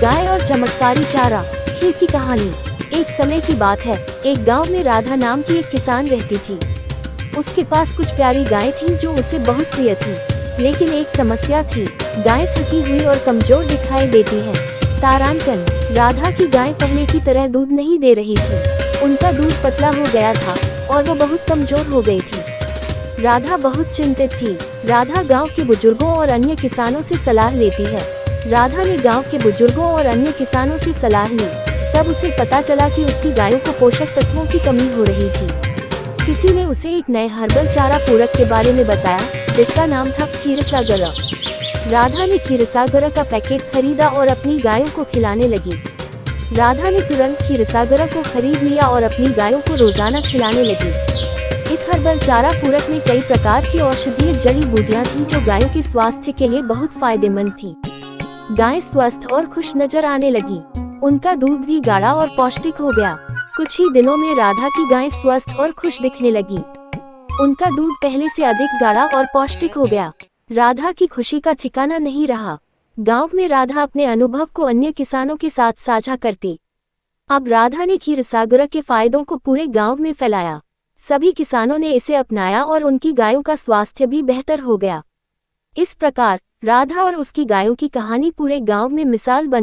गाय और चमत्कारी चारा। खीर की कहानी। एक समय की बात है, एक गांव में राधा नाम की एक किसान रहती थी। उसके पास कुछ प्यारी गायें थीं जो उसे बहुत प्रिय थी। लेकिन एक समस्या थी, गायें थकी हुई और कमजोर दिखाई देती हैं। तारांकन। राधा की गायें पहले की तरह दूध नहीं दे रही थी। उनका दूध पतला हो गया था और वो बहुत कमजोर हो गई थी। राधा बहुत चिंतित थी। राधा गांव के बुजुर्गों और अन्य किसानों से सलाह लेती है। राधा ने गांव के बुजुर्गों और अन्य किसानों से सलाह ली। तब उसे पता चला कि उसकी गायों को पोषक तत्वों की कमी हो रही थी। किसी ने उसे एक नए हर्बल चारा पूरक के बारे में बताया, जिसका नाम था क्षीरसागर। राधा ने क्षीरसागर का पैकेट खरीदा और अपनी गायों को खिलाने लगी। राधा ने तुरंत क्षीरसागर को खरीद लिया और अपनी गायों को रोजाना खिलाने लगी। इस हर्बल चारा पूरक में कई प्रकार की औषधीय जड़ी बूटियां थीं जो गायों के स्वास्थ्य के लिए बहुत फायदेमंद थीं। गायें स्वस्थ और खुश नजर आने लगी। उनका दूध भी गाढ़ा और पौष्टिक हो गया। कुछ ही दिनों में राधा की गायें स्वस्थ और खुश दिखने लगी। उनका दूध पहले से अधिक गाढ़ा और पौष्टिक हो गया। राधा की खुशी का ठिकाना नहीं रहा। गांव में राधा अपने अनुभव को अन्य किसानों के साथ साझा करती। अब राधा ने क्षीरसागर के फायदों को पूरे गांव में फैलाया। सभी किसानों ने इसे अपनाया और उनकी गायों का स्वास्थ्य भी बेहतर हो गया। इस प्रकार राधा और उसकी गायों की कहानी पूरे गांव में मिसाल बन